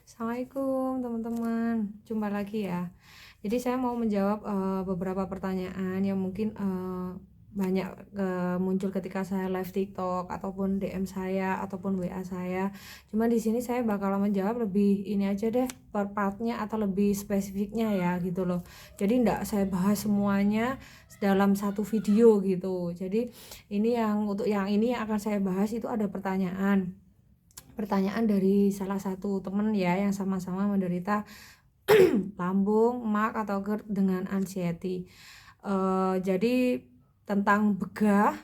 Assalamualaikum teman-teman, jumpa lagi ya. Jadi saya mau menjawab beberapa pertanyaan yang mungkin banyak muncul ketika saya live TikTok ataupun DM saya ataupun WA saya. Cuma di sini saya bakal menjawab lebih ini aja deh, per partnya atau lebih spesifiknya ya gitu loh. Jadi enggak saya bahas semuanya dalam satu video gitu. Jadi ini untuk yang ini yang akan saya bahas itu ada pertanyaan dari salah satu temen ya yang sama-sama menderita lambung, mak atau GERD dengan anxiety. Jadi tentang begah,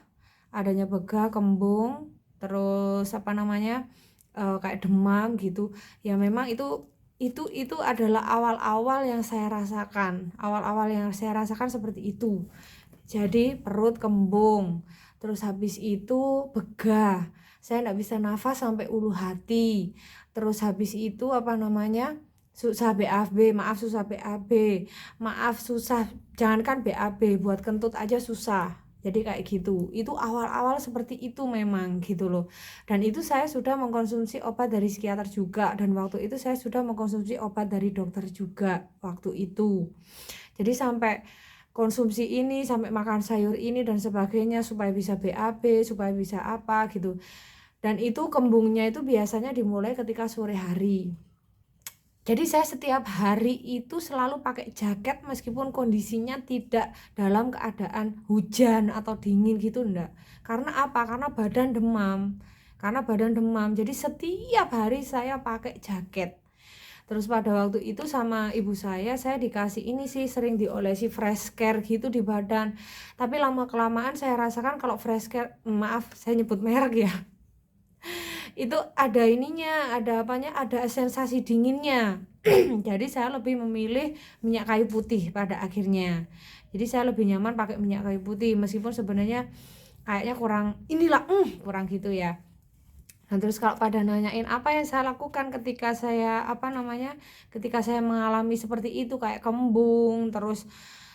adanya begah, kembung, terus apa namanya kayak demam gitu. Ya memang itu adalah awal-awal yang saya rasakan. Awal-awal yang saya rasakan seperti itu. Jadi perut kembung, terus habis itu begah, saya nggak bisa nafas sampai ulu hati, terus habis itu apa namanya susah BAB, maaf susah BAB, maaf susah, jangankan BAB, buat kentut aja susah. Jadi kayak gitu, itu awal-awal seperti itu memang gitu loh. Dan itu saya sudah mengkonsumsi obat dari psikiater juga, dan waktu itu saya sudah mengkonsumsi obat dari dokter juga waktu itu. Jadi sampai konsumsi ini, sampai makan sayur ini dan sebagainya supaya bisa BAB, supaya bisa apa gitu. Dan itu kembungnya itu biasanya dimulai ketika sore hari. Jadi saya setiap hari itu selalu pakai jaket meskipun kondisinya tidak dalam keadaan hujan atau dingin gitu, enggak. Karena apa? Karena badan demam. Karena badan demam. Jadi setiap hari saya pakai jaket. Terus pada waktu itu sama ibu saya dikasih ini sih, sering diolesi fresh care gitu di badan. Tapi lama kelamaan saya rasakan kalau fresh care, maaf saya nyebut merek ya, itu ada ininya, ada apanya, ada sensasi dinginnya. Jadi saya lebih memilih minyak kayu putih pada akhirnya. Jadi saya lebih nyaman pakai minyak kayu putih meskipun sebenarnya kayaknya kurang gitu ya. Nah, terus kalau pada nanyain apa yang saya lakukan ketika saya ketika saya mengalami seperti itu kayak kembung, terus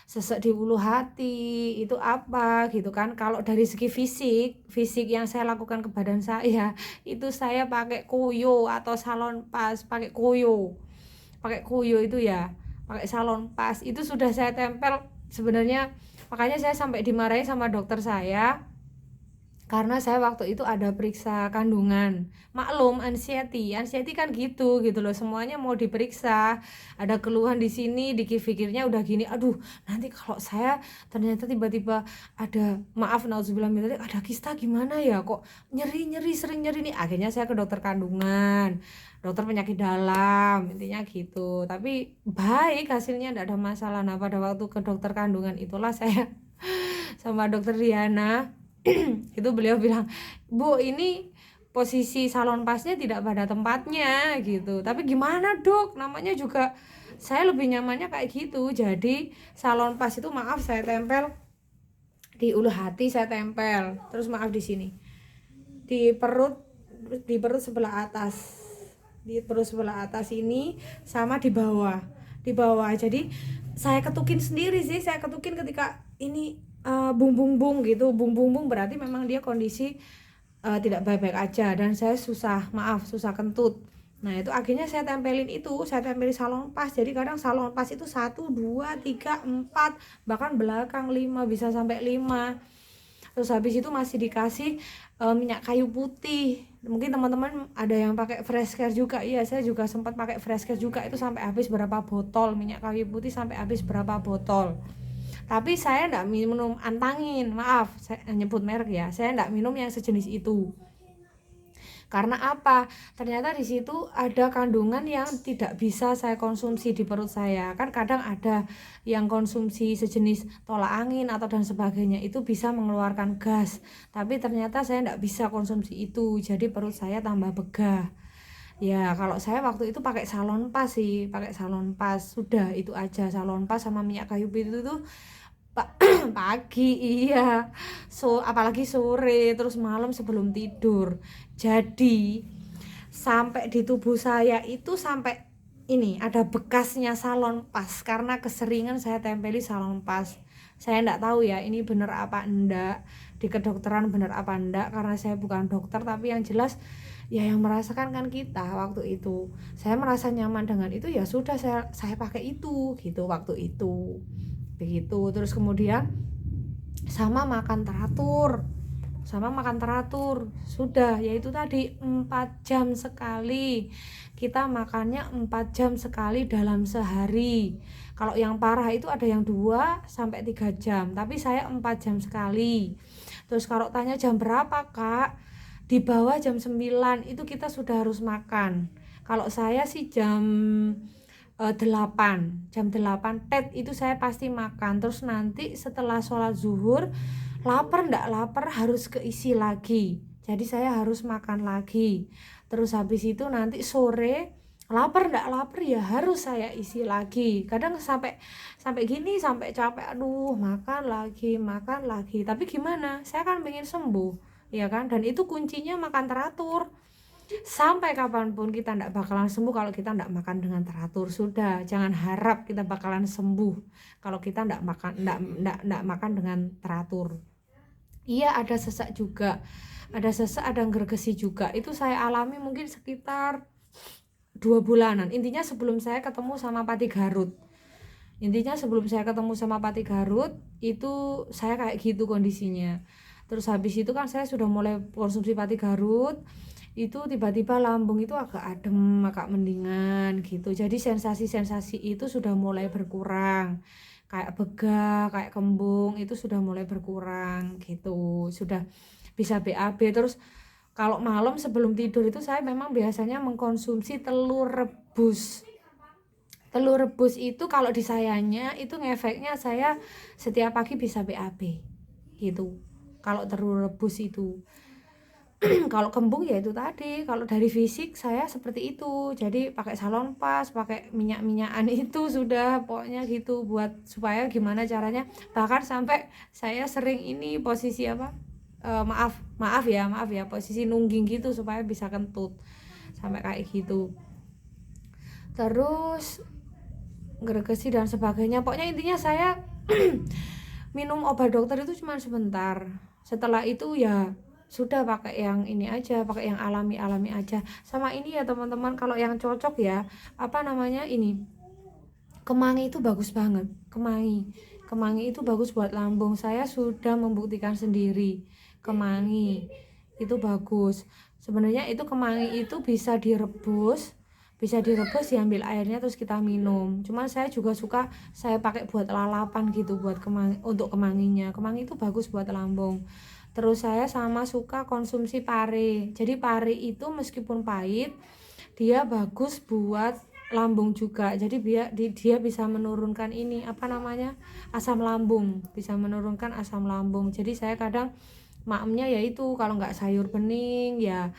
sesek di ulu hati, itu apa gitu kan. Kalau dari segi fisik yang saya lakukan ke badan saya, itu saya pakai koyo atau salon pas, pakai koyo itu ya, pakai salon pas, itu sudah saya tempel sebenarnya. Makanya saya sampai dimarahin sama dokter saya karena saya waktu itu ada periksa kandungan. Maklum anxiety kan gitu loh, semuanya mau diperiksa. Ada keluhan di sini, dikit-pikirnya udah gini, aduh nanti kalau saya ternyata tiba-tiba ada, maaf nauzubillah min dzalik, ada kista gimana ya, kok nyeri sering nyeri nih. Akhirnya saya ke dokter kandungan, dokter penyakit dalam, intinya gitu. Tapi baik hasilnya, tidak ada masalah. Nah pada waktu ke dokter kandungan itulah saya sama dokter Diana itu beliau bilang, Bu ini posisi salon pasnya tidak pada tempatnya gitu. Tapi gimana dok, namanya juga saya lebih nyamannya kayak gitu. Jadi salon pas itu maaf saya tempel di ulu hati, saya tempel terus maaf di sini di perut sebelah atas, di perut sebelah atas ini, sama di bawah. Jadi saya ketukin sendiri sih, saya ketukin ketika ini bung bung bung gitu, bung bung bung berarti memang dia kondisi tidak baik-baik aja dan saya susah kentut. Nah itu akhirnya saya tempelin salon pas. Jadi kadang salon pas itu 1, 2, 3, 4, bahkan belakang 5, bisa sampai 5. Terus habis itu masih dikasih minyak kayu putih. Mungkin teman-teman ada yang pakai fresh care juga. Iya, saya juga sempat pakai fresh care juga, itu sampai habis berapa botol minyak kayu putih, sampai habis berapa botol. Tapi saya enggak minum antangin, maaf saya nyebut merek ya, saya enggak minum yang sejenis itu. Karena apa? Ternyata di situ ada kandungan yang tidak bisa saya konsumsi di perut saya. Kan kadang ada yang konsumsi sejenis tolak angin atau dan sebagainya, itu bisa mengeluarkan gas. Tapi ternyata saya tidak bisa konsumsi itu. Jadi perut saya tambah begah. Ya kalau saya waktu itu pakai salon pas sih, pakai salon pas. Sudah itu aja, salon pas sama minyak kayu putih itu pagi, iya, apalagi sore, terus malam sebelum tidur. Jadi sampai di tubuh saya itu sampai ini ada bekasnya salon pas karena keseringan saya tempeli salon pas. Saya enggak tahu ya ini bener apa enggak, di kedokteran bener apa enggak, karena saya bukan dokter. Tapi yang jelas ya yang merasakan kan kita waktu itu. Saya merasa nyaman dengan itu, ya sudah saya pakai itu gitu waktu itu. Begitu. Terus kemudian sama makan teratur. Sudah, yaitu tadi 4 jam sekali. Kita makannya 4 jam sekali dalam sehari. Kalau yang parah itu ada yang 2 sampai 3 jam, tapi saya 4 jam sekali. Terus kalau tanya jam berapa, Kak? Di bawah jam 9 itu kita sudah harus makan. Kalau saya sih jam 8, jam 8 tet itu saya pasti makan. Terus nanti setelah sholat zuhur, lapar ndak lapar harus keisi lagi, jadi saya harus makan lagi. Terus habis itu nanti sore lapar ndak lapar ya harus saya isi lagi. Kadang sampai gini, sampai capek, aduh makan lagi, tapi gimana, saya kan pengen sembuh ya kan. Dan itu kuncinya makan teratur. Sampai kapanpun kita ndak bakalan sembuh kalau kita ndak makan dengan teratur. Sudah, jangan harap kita bakalan sembuh kalau kita ndak makan dengan teratur. Iya, ada sesak juga, ada gergesi juga. Itu saya alami mungkin sekitar 2 bulanan. Intinya sebelum saya ketemu sama Pati Garut itu saya kayak gitu kondisinya. Terus habis itu kan saya sudah mulai konsumsi Pati Garut, itu tiba-tiba lambung itu agak adem, agak mendingan gitu. Jadi sensasi-sensasi itu sudah mulai berkurang, kayak begah, kayak kembung itu sudah mulai berkurang gitu, sudah bisa BAB. Terus kalau malam sebelum tidur itu saya memang biasanya mengkonsumsi telur rebus. Telur rebus itu kalau di sayanya itu ngefeknya saya setiap pagi bisa BAB gitu kalau telur rebus itu. Kalau kembung ya itu tadi, kalau dari fisik saya seperti itu, jadi pakai salon pas, pakai minyak-minyakan itu sudah, pokoknya gitu, buat supaya gimana caranya. Bahkan sampai saya sering ini posisi apa, maaf ya posisi nungging gitu supaya bisa kentut, sampai kayak gitu. Terus gergesi dan sebagainya, pokoknya intinya saya minum obat dokter itu cuma sebentar. Setelah itu ya sudah pakai yang ini aja, pakai yang alami aja. Sama ini ya teman-teman, kalau yang cocok ya, apa namanya ini, kemangi itu bagus banget. Kemangi itu bagus buat lambung. Saya sudah membuktikan sendiri, kemangi itu bagus. Sebenarnya itu kemangi itu bisa direbus, diambil airnya terus kita minum. Cuman saya juga suka saya pakai buat lalapan gitu, buat kemangi, untuk kemanginya. Kemangi itu bagus buat lambung. Terus saya sama suka konsumsi pare. Jadi pare itu meskipun pahit, dia bagus buat lambung juga. Jadi dia bisa menurunkan ini apa namanya, asam lambung, bisa menurunkan asam lambung. Jadi saya kadang maemnya yaitu kalau nggak sayur bening ya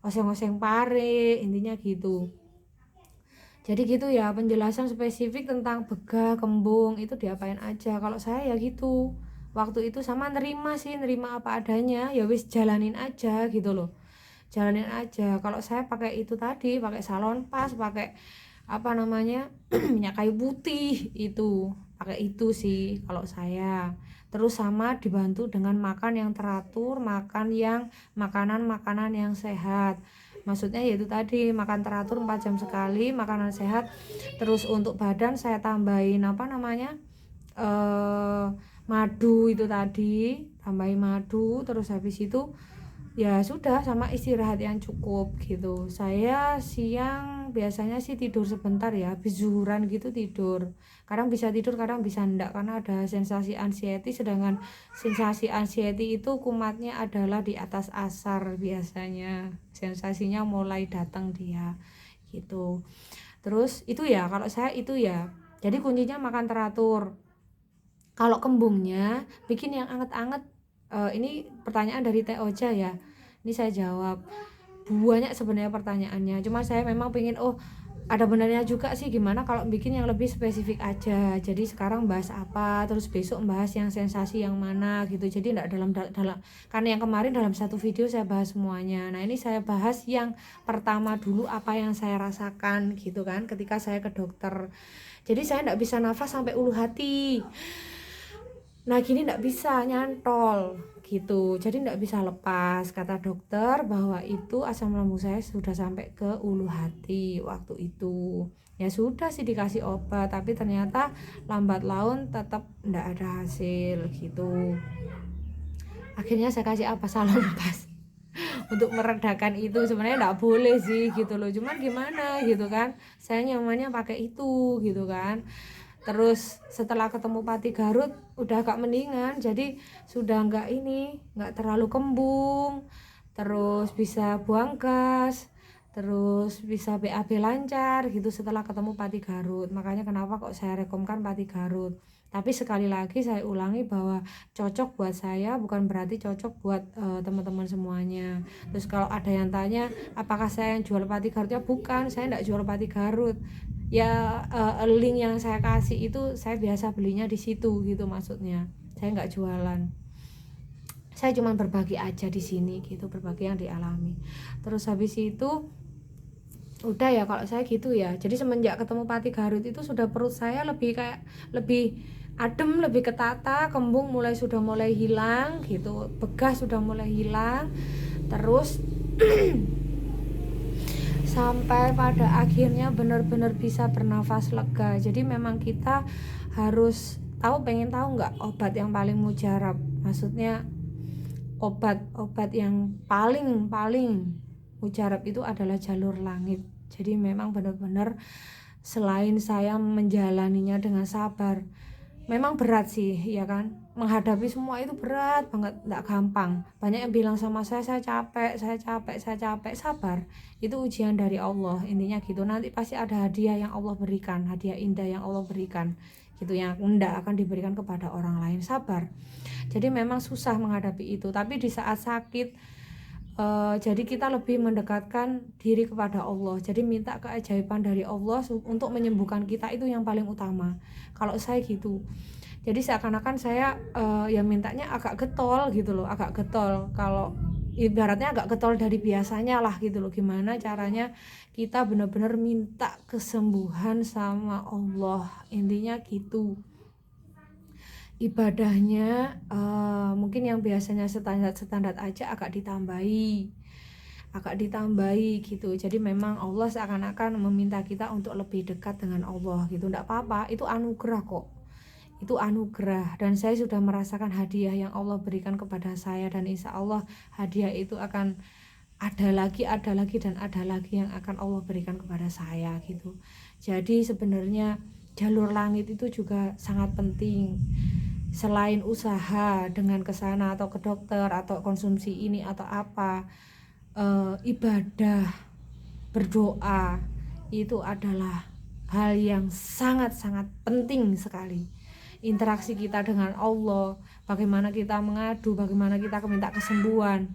oseng-oseng pare, intinya gitu. Jadi gitu ya, penjelasan spesifik tentang begah, kembung itu diapain aja. Kalau saya ya gitu waktu itu, sama nerima apa adanya, ya wis jalanin aja gitu loh, jalanin aja. Kalau saya pakai itu tadi, pakai salon pas, pakai apa namanya minyak kayu putih, itu pakai itu sih kalau saya. Terus sama dibantu dengan makan yang teratur, makan yang makanan yang sehat. Maksudnya yaitu tadi makan teratur 4 jam sekali, makanan sehat. Terus untuk badan saya tambahin apa namanya, madu itu tadi, tambahin madu. Terus habis itu ya sudah, sama istirahat yang cukup gitu. Saya siang biasanya sih tidur sebentar ya, habis zuhuran gitu tidur. Kadang bisa tidur, kadang bisa enggak, karena ada sensasi anxiety. Sedangkan sensasi anxiety itu kumatnya adalah di atas asar, biasanya sensasinya mulai datang dia gitu. Terus itu ya, kalau saya itu ya, jadi kuncinya makan teratur. Kalau kembungnya bikin yang anget-anget, ini pertanyaan dari Teh Oja ya, ini saya jawab. Banyak sebenarnya pertanyaannya, cuma saya memang pengen ada benarnya juga sih, gimana kalau bikin yang lebih spesifik aja. Jadi sekarang bahas apa, terus besok bahas yang sensasi yang mana gitu. Jadi enggak dalam karena yang kemarin dalam satu video saya bahas semuanya. Nah ini saya bahas yang pertama dulu, apa yang saya rasakan gitu kan ketika saya ke dokter. Jadi saya enggak bisa nafas sampai ulu hati. Nah gini nggak bisa nyantol gitu, jadi nggak bisa lepas. Kata dokter bahwa itu asam lambung saya sudah sampai ke ulu hati waktu itu. Ya sudah sih dikasih obat, tapi ternyata lambat laun tetap nggak ada hasil gitu. Akhirnya saya kasih apa salonpas untuk meredakan itu. Sebenarnya nggak boleh sih gitu loh, cuman gimana gitu kan, saya nyamannya pakai itu gitu kan. Terus setelah ketemu Pati Garut udah agak mendingan, jadi sudah nggak terlalu kembung, terus bisa buang gas, terus bisa BAB lancar gitu setelah ketemu Pati Garut. Makanya kenapa kok saya rekomkan Pati Garut. Tapi sekali lagi saya ulangi bahwa cocok buat saya bukan berarti cocok buat teman-teman semuanya. Terus kalau ada yang tanya apakah saya yang jual Pati Garut, ya bukan, saya enggak jual Pati Garut. Ya link yang saya kasih itu saya biasa belinya di situ gitu, maksudnya saya nggak jualan, saya cuma berbagi aja di sini gitu, berbagi yang dialami. Terus habis itu udah ya kalau saya gitu ya. Jadi semenjak ketemu Pati Garut itu sudah perut saya lebih adem, lebih ketata, kembung sudah mulai hilang gitu, begas sudah mulai hilang. Terus sampai pada akhirnya benar-benar bisa bernafas lega. Jadi memang kita harus pengen tahu nggak obat yang paling mujarab, maksudnya obat yang paling mujarab itu adalah jalur langit. Jadi memang benar-benar selain saya menjalaninya dengan sabar, memang berat sih ya kan, menghadapi semua itu berat banget, nggak gampang. Banyak yang bilang sama saya capek, sabar, itu ujian dari Allah, intinya gitu. Nanti pasti ada hadiah yang Allah berikan, hadiah indah yang Allah berikan gitu, yang enggak akan diberikan kepada orang lain. Sabar. Jadi memang susah menghadapi itu, tapi di saat sakit jadi kita lebih mendekatkan diri kepada Allah. Jadi minta keajaiban dari Allah untuk menyembuhkan kita, itu yang paling utama. Kalau saya gitu. Jadi seakan-akan saya ya mintanya agak getol gitu loh, agak getol. Kalau ibaratnya agak getol dari biasanya lah gitu loh. Gimana caranya kita benar-benar minta kesembuhan sama Allah, intinya gitu. Ibadahnya mungkin yang biasanya standar aja agak ditambahi gitu. Jadi memang Allah seakan-akan meminta kita untuk lebih dekat dengan Allah gitu. Enggak apa-apa, itu anugerah kok, itu anugerah. Dan saya sudah merasakan hadiah yang Allah berikan kepada saya, dan insya Allah hadiah itu akan ada lagi dan ada lagi yang akan Allah berikan kepada saya gitu. Jadi sebenarnya jalur langit itu juga sangat penting. Selain usaha dengan kesana atau ke dokter atau konsumsi ini atau apa, ibadah, berdoa itu adalah hal yang sangat-sangat penting sekali. Interaksi kita dengan Allah, bagaimana kita mengadu, bagaimana kita minta kesembuhan,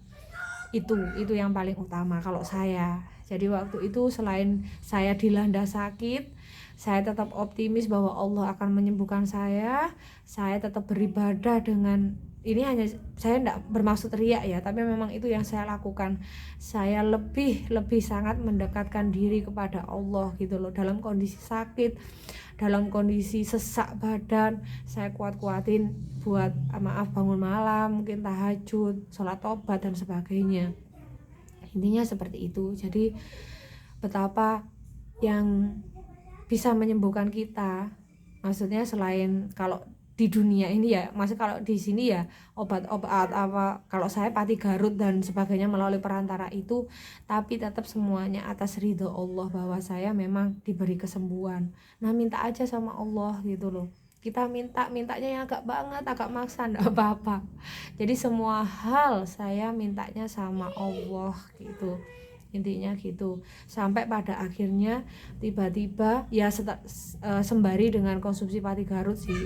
itu yang paling utama kalau saya. Jadi waktu itu selain saya dilanda sakit, saya tetap optimis bahwa Allah akan menyembuhkan saya. Saya tetap beribadah dengan ini, hanya saya tidak bermaksud riak ya, tapi memang itu yang saya lakukan. Saya lebih sangat mendekatkan diri kepada Allah gitu loh. Dalam kondisi sakit, dalam kondisi sesak badan, saya kuat-kuatin buat bangun malam, mungkin tahajud, sholat tobat dan sebagainya. Intinya seperti itu. Jadi betapa yang bisa menyembuhkan kita, maksudnya selain kalau di dunia ini ya, maksud kalau di sini ya obat-obat apa, kalau saya Pati Garut dan sebagainya melalui perantara itu, tapi tetap semuanya atas ridho Allah, bahwa saya memang diberi kesembuhan. Nah minta aja sama Allah gitu loh. Kita mintanya yang agak maksa, enggak apa-apa. Jadi semua hal saya mintanya sama Allah gitu, intinya gitu. Sampai pada akhirnya tiba-tiba ya sembari dengan konsumsi Pati Garut sih.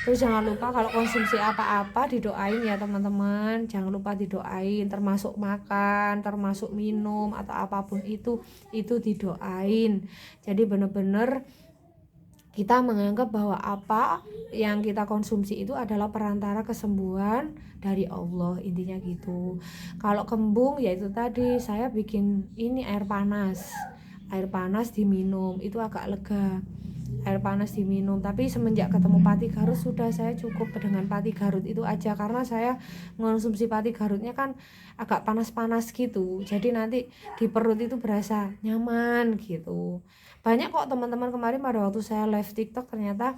Terus jangan lupa kalau konsumsi apa-apa didoain ya teman-teman, jangan lupa didoain, termasuk makan, termasuk minum atau apapun itu didoain. Jadi benar-benar kita menganggap bahwa apa yang kita konsumsi itu adalah perantara kesembuhan dari Allah, intinya gitu. Kalau kembung ya itu tadi saya bikin ini air panas diminum, itu agak lega. air panas diminum. Tapi semenjak ketemu pati Garut sudah, saya cukup dengan pati Garut itu aja, karena saya mengonsumsi pati Garutnya kan agak panas-panas gitu, jadi nanti di perut itu berasa nyaman gitu. Banyak kok teman-teman kemarin pada waktu saya live TikTok ternyata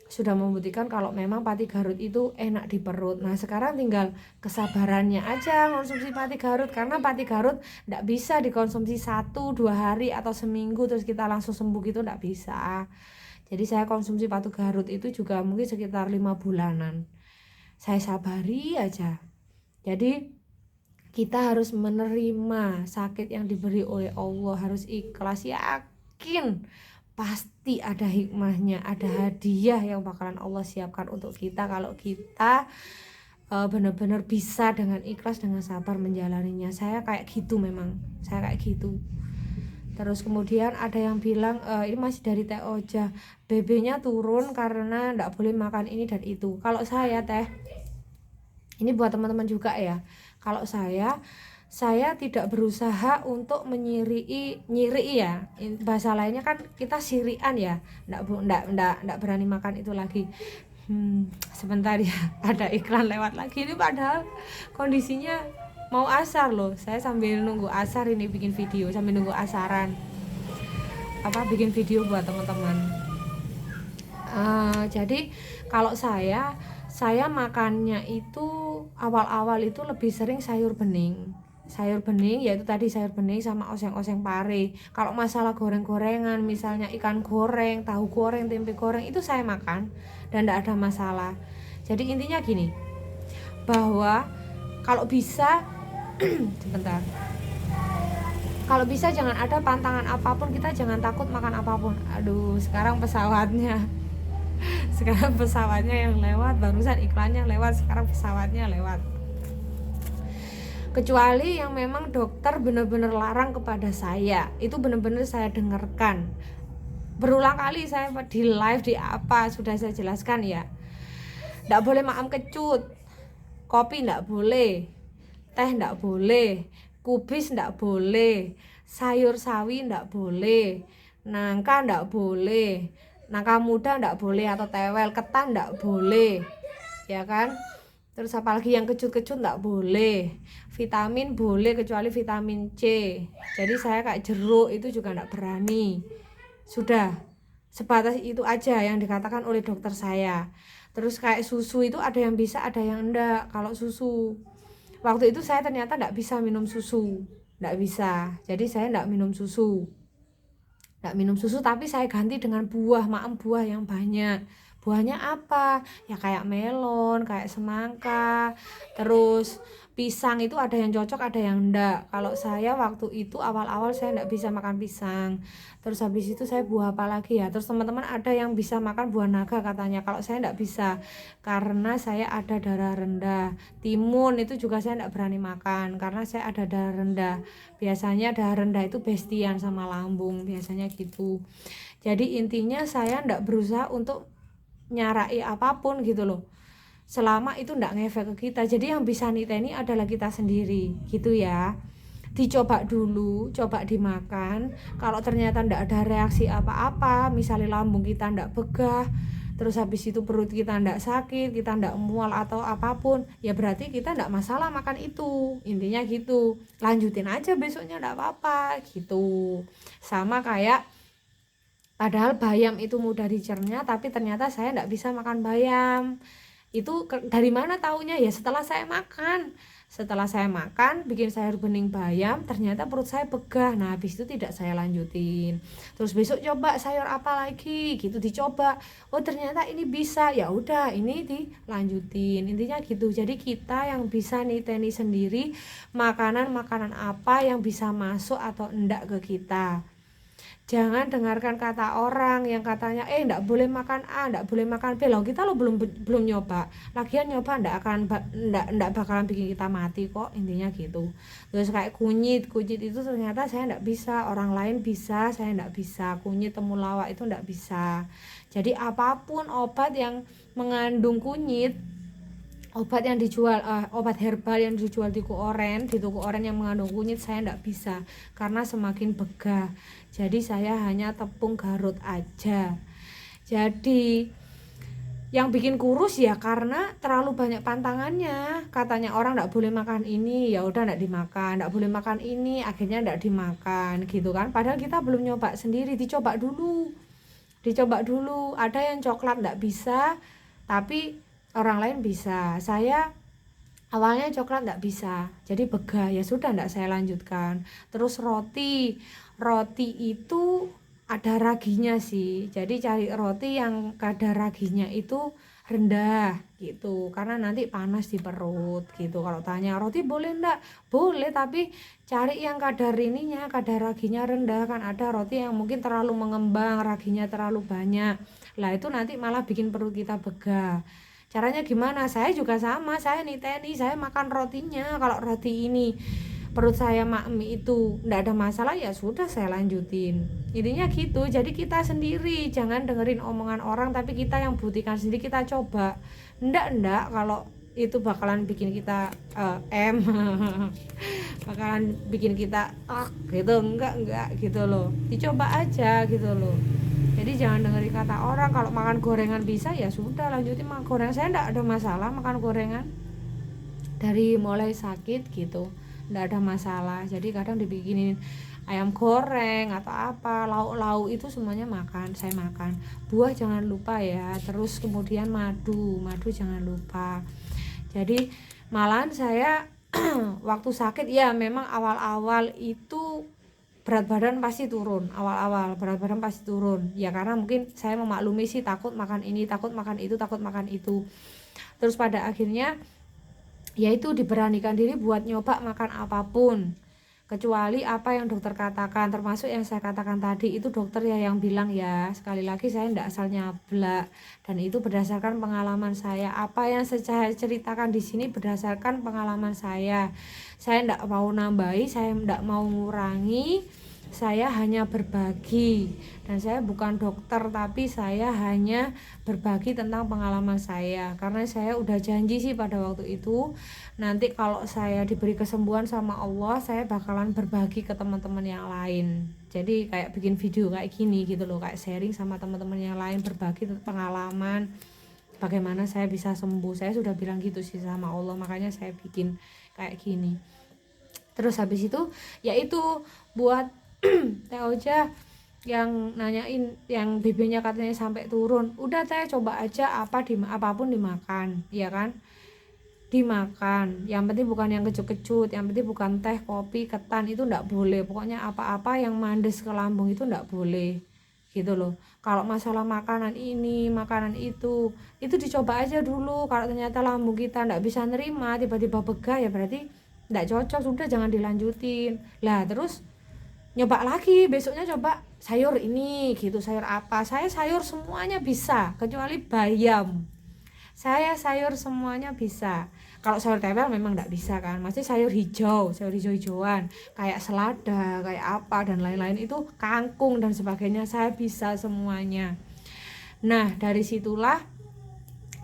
sudah membuktikan kalau memang pati Garut itu enak di perut. Nah sekarang tinggal kesabarannya aja konsumsi pati Garut, karena pati Garut tidak bisa dikonsumsi 1-2 hari atau seminggu terus kita langsung sembuh gitu, tidak bisa. Jadi saya konsumsi pati Garut itu juga mungkin sekitar 5 bulanan. Saya sabari aja. Jadi kita harus menerima sakit yang diberi oleh Allah, harus ikhlas, yakin pasti ada hikmahnya, ada hadiah yang bakalan Allah siapkan untuk kita kalau kita benar-benar bisa dengan ikhlas, dengan sabar menjalaninya. Saya kayak gitu, memang saya kayak gitu. Terus kemudian ada yang bilang ini masih dari Teh Oja, BB-nya turun karena nggak boleh makan ini dan itu. Kalau saya Teh, ini buat teman-teman juga ya, kalau saya tidak berusaha untuk nyiri ya, bahasa lainnya kan kita sirian ya, ndak berani makan itu lagi. Sebentar ya, ada iklan lewat lagi ini, padahal kondisinya mau asar loh. Saya sambil nunggu asar ini bikin video, sambil nunggu asaran bikin video buat teman-teman. Jadi kalau saya makannya itu awal-awal itu lebih sering sayur bening, yaitu tadi sayur bening sama oseng-oseng pare. Kalau masalah goreng-gorengan, misalnya ikan goreng, tahu goreng, tempe goreng, itu saya makan dan tidak ada masalah. Jadi intinya gini, bahwa kalau bisa sebentar, kalau bisa jangan ada pantangan apapun, kita jangan takut makan apapun. Aduh, sekarang pesawatnya yang lewat, barusan iklannya lewat, sekarang pesawatnya lewat. Kecuali yang memang dokter benar-benar larang kepada saya, itu benar-benar saya dengarkan. Berulang kali saya di live, di apa, sudah saya jelaskan ya. Nggak boleh makan kecut, kopi nggak boleh, teh nggak boleh, kubis nggak boleh, sayur sawi nggak boleh, nangka nggak boleh, nangka muda nggak boleh atau tewel, ketan nggak boleh, ya kan. Terus apalagi yang kecut-kecut nggak boleh. Vitamin boleh kecuali vitamin C. Jadi saya kayak jeruk itu juga nggak berani. Sudah sebatas itu aja yang dikatakan oleh dokter saya. Terus kayak susu itu ada yang bisa, ada yang enggak. Kalau susu, waktu itu saya ternyata nggak bisa minum susu, nggak bisa. Jadi saya nggak minum susu, tapi saya ganti dengan buah, buah yang banyak. Buahnya apa? Ya kayak melon, kayak semangka, terus pisang itu ada yang cocok, ada yang enggak. Kalau saya waktu itu awal-awal saya enggak bisa makan pisang. Terus habis itu saya buah apa lagi ya? Terus teman-teman ada yang bisa makan buah naga katanya. Kalau saya enggak bisa karena saya ada darah rendah. Timun itu juga saya enggak berani makan karena saya ada darah rendah. Biasanya darah rendah itu bestian sama lambung, biasanya gitu. Jadi intinya saya enggak berusaha untuk nyarai apapun gitu loh, selama itu ndak ngefek ke kita. Jadi yang bisa niteni adalah kita sendiri gitu ya. Dicoba dulu, coba dimakan. Kalau ternyata ndak ada reaksi apa-apa, misalnya lambung kita ndak begah, terus habis itu perut kita ndak sakit, kita ndak mual atau apapun, ya berarti kita ndak masalah makan itu. Intinya gitu, lanjutin aja besoknya ndak apa-apa gitu. Sama kayak padahal bayam itu mudah dicerna, tapi ternyata saya tidak bisa makan bayam. Itu dari mana taunya ya? Setelah saya makan, bikin sayur bening bayam, ternyata perut saya begah. Nah habis itu tidak saya lanjutin. Terus besok coba sayur apa lagi gitu, dicoba. Oh ternyata ini bisa, ya udah ini dilanjutin. Intinya gitu. Jadi kita yang bisa niteni sendiri makanan-makanan apa yang bisa masuk atau enggak ke kita. Jangan dengarkan kata orang yang katanya enggak boleh makan A, enggak boleh makan B. Loh kita lo belum nyoba. Lagian nyoba enggak bakalan bikin kita mati kok, intinya gitu. Terus kayak kunyit itu ternyata saya enggak bisa, orang lain bisa, saya enggak bisa. Kunyit temulawak itu enggak bisa. Jadi apapun obat yang mengandung kunyit, obat yang dijual, obat herbal yang dijual di toko oren yang mengandung kunyit, saya enggak bisa karena semakin begah. Jadi saya hanya tepung Garut aja. Jadi yang bikin kurus ya karena terlalu banyak pantangannya. Katanya orang nggak boleh makan ini, ya udah nggak dimakan. Nggak boleh makan ini, akhirnya nggak dimakan gitu kan. Padahal kita belum nyoba sendiri, dicoba dulu. Ada yang coklat nggak bisa, tapi orang lain bisa. Saya awalnya coklat nggak bisa, jadi begah, ya sudah nggak saya lanjutkan. Terus roti itu ada raginya sih, jadi cari roti yang kadar raginya itu rendah gitu, karena nanti panas di perut gitu. Kalau tanya roti boleh enggak, boleh, tapi cari yang kadar raginya rendah. Kan ada roti yang mungkin terlalu mengembang, raginya terlalu banyak, lah itu nanti malah bikin perut kita begah. Caranya gimana? Saya juga sama, saya niteni, saya makan rotinya. Kalau roti ini perut saya makmi itu ndak ada masalah, ya sudah saya lanjutin. Intinya gitu. Jadi kita sendiri, jangan dengerin omongan orang, tapi kita yang buktikan sendiri, kita coba. Ndak kalau itu bakalan bikin kita bakalan bikin kita gitu, enggak gitu loh. Dicoba aja gitu loh. Jadi jangan dengerin kata orang. Kalau makan gorengan bisa, ya sudah lanjutin makan gorengan. Saya ndak ada masalah makan gorengan dari mulai sakit gitu, ndak ada masalah. Jadi kadang dibikinin ayam goreng atau apa, lauk-lauk itu semuanya saya makan. Buah jangan lupa ya. Terus kemudian madu jangan lupa. Jadi malahan saya waktu sakit ya memang awal-awal itu berat badan pasti turun. Awal-awal berat badan pasti turun ya, karena mungkin saya memaklumi sih, takut makan ini, takut makan itu. Terus pada akhirnya yaitu diberanikan diri buat nyoba makan apapun, kecuali apa yang dokter katakan, termasuk yang saya katakan tadi. Itu dokter ya yang bilang, ya sekali lagi saya tidak asal nyablak, dan itu berdasarkan pengalaman saya. Apa yang saya ceritakan di sini berdasarkan pengalaman saya tidak mau nambahi, saya tidak mau ngurangi, saya hanya berbagi. Dan saya bukan dokter, tapi saya hanya berbagi tentang pengalaman saya, karena saya udah janji sih pada waktu itu, nanti kalau saya diberi kesembuhan sama Allah, saya bakalan berbagi ke teman-teman yang lain. Jadi kayak bikin video kayak gini gitu loh, kayak sharing sama teman-teman yang lain, berbagi pengalaman bagaimana saya bisa sembuh. Saya sudah bilang gitu sih sama Allah, makanya saya bikin kayak gini. Terus habis itu yaitu buat Teh Oja yang nanyain yang BB-nya katanya sampai turun, udah Teh coba aja apapun dimakan, ya kan, dimakan. Yang penting bukan yang kecut-kecut, yang penting bukan teh, kopi, ketan, itu ndak boleh. Pokoknya apa-apa yang mandes ke lambung itu ndak boleh gitu loh. Kalau masalah makanan ini, makanan itu dicoba aja dulu. Kalau ternyata lambung kita ndak bisa nerima, tiba-tiba begah, ya berarti ndak cocok, sudah jangan dilanjutin. Lah terus nyoba lagi, besoknya coba sayur ini gitu, sayur apa, saya sayur semuanya bisa kecuali bayam. Saya sayur semuanya bisa. Kalau sayur tewel memang enggak bisa kan, masih sayur hijauan kayak selada, kayak apa dan lain-lain, itu kangkung dan sebagainya, saya bisa semuanya. Nah dari situlah,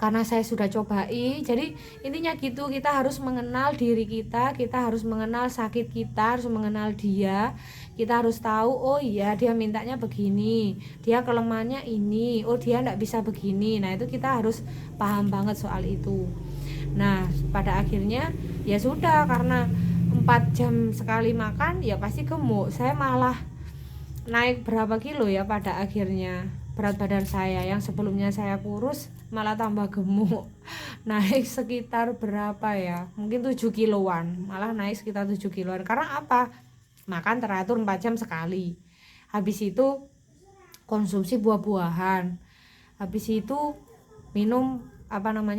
karena saya sudah cobai, jadi intinya gitu, kita harus mengenal diri kita harus mengenal sakit kita, harus mengenal dia. Kita harus tahu, oh iya dia mintanya begini, dia kelemahannya ini, oh dia enggak bisa begini. Nah itu kita harus paham banget soal itu. Nah pada akhirnya ya sudah, karena 4 jam sekali makan ya pasti gemuk. Saya malah naik berapa kilo ya pada akhirnya. Berat badan saya yang sebelumnya saya kurus malah tambah gemuk. Naik sekitar berapa ya, mungkin 7 kiloan, malah naik sekitar 7 kiloan. Karena apa? Makan teratur 4 jam sekali, habis itu konsumsi buah-buahan, habis itu minum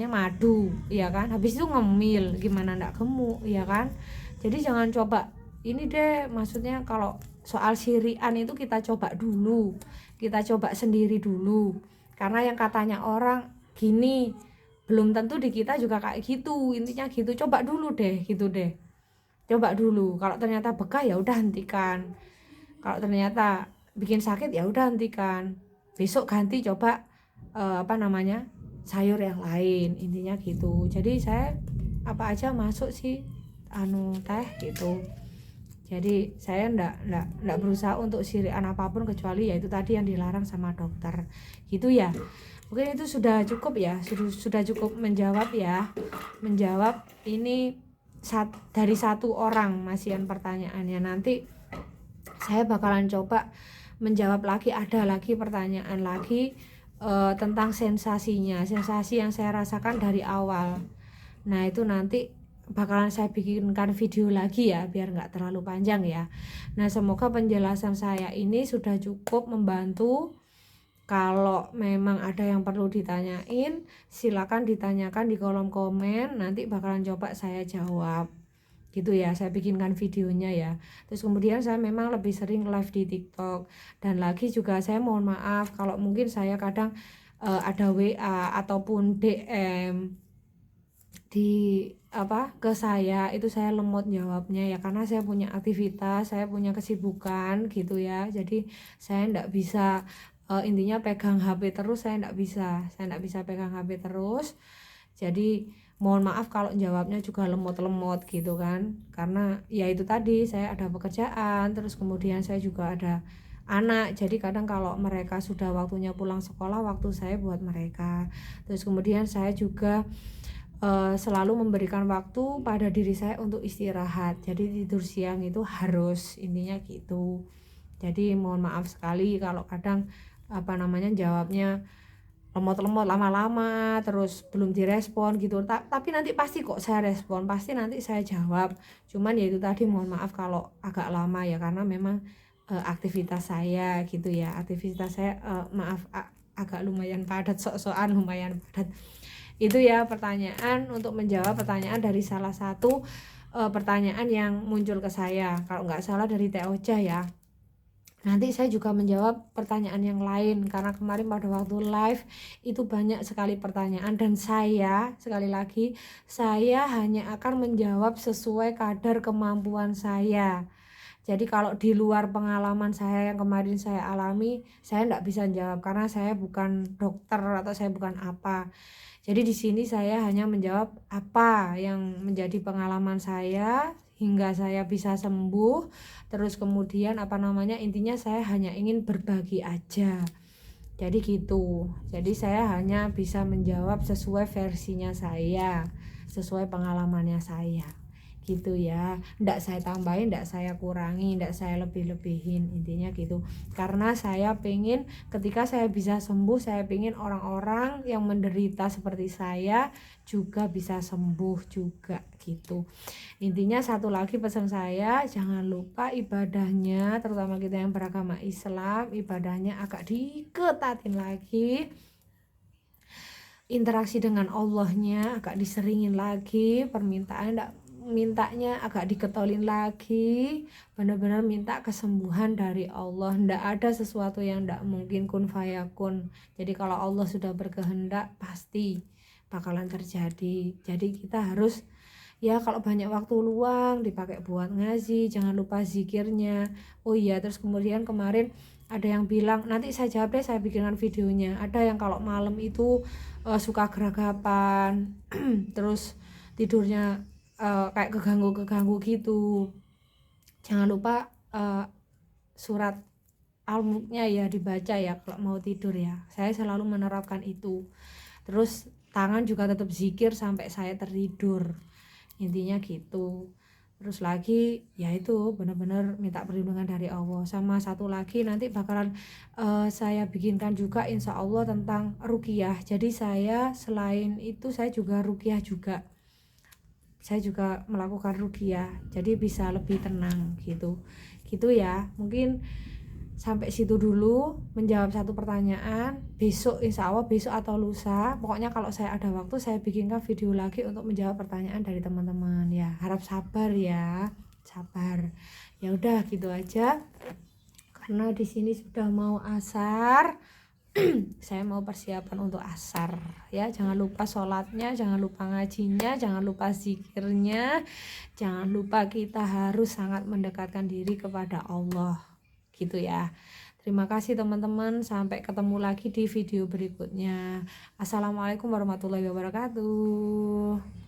madu, ya kan, habis itu ngemil, gimana ndak gemuk, ya kan. Jadi jangan coba ini deh, maksudnya kalau soal sirian itu kita coba dulu, kita coba sendiri dulu, karena yang katanya orang gini belum tentu di kita juga kayak gitu. Intinya gitu, coba dulu deh gitu deh, coba dulu. Kalau ternyata bekah ya udah hentikan, kalau ternyata bikin sakit ya udah hentikan, besok ganti coba sayur yang lain. Intinya gitu. Jadi saya apa aja masuk sih teh gitu. Jadi saya ndak berusaha untuk syirian apapun kecuali yaitu tadi yang dilarang sama dokter. Gitu ya. Mungkin itu sudah cukup ya, sudah cukup menjawab ya. Menjawab ini dari satu orang masihan pertanyaannya. Nanti saya bakalan coba menjawab lagi, ada lagi pertanyaan lagi tentang sensasi yang saya rasakan dari awal. Nah itu nanti bakalan saya bikinkan video lagi ya, biar nggak terlalu panjang ya. Nah semoga penjelasan saya ini sudah cukup membantu. Kalau memang ada yang perlu ditanyain, silakan ditanyakan di kolom komen, nanti bakalan coba saya jawab gitu ya, saya bikinkan videonya ya. Terus kemudian saya memang lebih sering live di TikTok, dan lagi juga saya mohon maaf kalau mungkin saya kadang ada WA ataupun DM di ke saya itu saya lemot jawabnya ya, karena saya punya aktivitas, saya punya kesibukan gitu ya. Jadi saya enggak bisa intinya pegang HP terus, saya enggak bisa pegang HP terus. Jadi mohon maaf kalau jawabnya juga lemot-lemot gitu kan, karena ya itu tadi saya ada pekerjaan, terus kemudian saya juga ada anak, jadi kadang kalau mereka sudah waktunya pulang sekolah, waktu saya buat mereka. Terus kemudian saya juga selalu memberikan waktu pada diri saya untuk istirahat, jadi tidur siang itu harus, intinya gitu. Jadi mohon maaf sekali kalau kadang jawabnya lemot-lemot, lama-lama terus belum direspon gitu. Tapi nanti pasti kok saya respon, pasti nanti saya jawab. Cuman ya itu tadi, mohon maaf kalau agak lama ya, karena memang aktivitas saya gitu ya. Aktivitas saya agak lumayan padat, sok-sokan lumayan padat. Itu ya pertanyaan, untuk menjawab pertanyaan dari salah satu pertanyaan yang muncul ke saya, kalau nggak salah dari Teh Ocha ya. Nanti saya juga menjawab pertanyaan yang lain, karena kemarin pada waktu live itu banyak sekali pertanyaan, dan saya sekali lagi saya hanya akan menjawab sesuai kadar kemampuan saya. Jadi kalau di luar pengalaman saya yang kemarin saya alami, saya enggak bisa jawab karena saya bukan dokter atau saya bukan apa. Jadi di sini saya hanya menjawab apa yang menjadi pengalaman saya hingga saya bisa sembuh. Terus kemudian intinya saya hanya ingin berbagi aja. Jadi gitu. Jadi saya hanya bisa menjawab sesuai versinya saya, sesuai pengalamannya saya. Gitu ya, ndak saya tambahin, ndak saya kurangi, ndak saya lebih-lebihin, intinya gitu. Karena saya pengen ketika saya bisa sembuh, saya pengen orang-orang yang menderita seperti saya juga bisa sembuh juga gitu. Intinya satu lagi pesan saya, jangan lupa ibadahnya, terutama kita yang beragama Islam, ibadahnya agak diketatin lagi, interaksi dengan Allahnya agak diseringin lagi, mintanya agak diketolin lagi, benar-benar minta kesembuhan dari Allah. Ndak ada sesuatu yang ndak mungkin, kun fayakun. Jadi kalau Allah sudah berkehendak pasti bakalan terjadi. Jadi kita harus ya, kalau banyak waktu luang dipakai buat ngaji, jangan lupa zikirnya. Oh iya, terus kemudian kemarin ada yang bilang, nanti saya jawab deh, saya bikinkan videonya. Ada yang kalau malam itu suka geragapan terus tidurnya kayak keganggu gitu. Jangan lupa surat Al-Mulknya ya dibaca ya kalau mau tidur ya. Saya selalu menerapkan itu. Terus tangan juga tetap zikir sampai saya tertidur, intinya gitu. Terus lagi ya itu benar-benar minta perlindungan dari Allah. Sama satu lagi nanti bakalan saya bikinkan juga insya Allah tentang ruqyah. Jadi saya selain itu saya juga ruqyah juga, saya juga melakukan ruqyah, jadi bisa lebih tenang gitu ya. Mungkin sampai situ dulu menjawab satu pertanyaan. Besok insya Allah, besok atau lusa, pokoknya kalau saya ada waktu saya bikinkan video lagi untuk menjawab pertanyaan dari teman-teman ya. Harap sabar ya, sabar. Ya udah gitu aja, karena di sini sudah mau asar. Saya mau persiapan untuk asar ya. Jangan lupa sholatnya, jangan lupa ngajinya, jangan lupa zikirnya, jangan lupa kita harus sangat mendekatkan diri kepada Allah gitu ya. Terima kasih teman-teman, sampai ketemu lagi di video berikutnya. Assalamualaikum warahmatullahi wabarakatuh.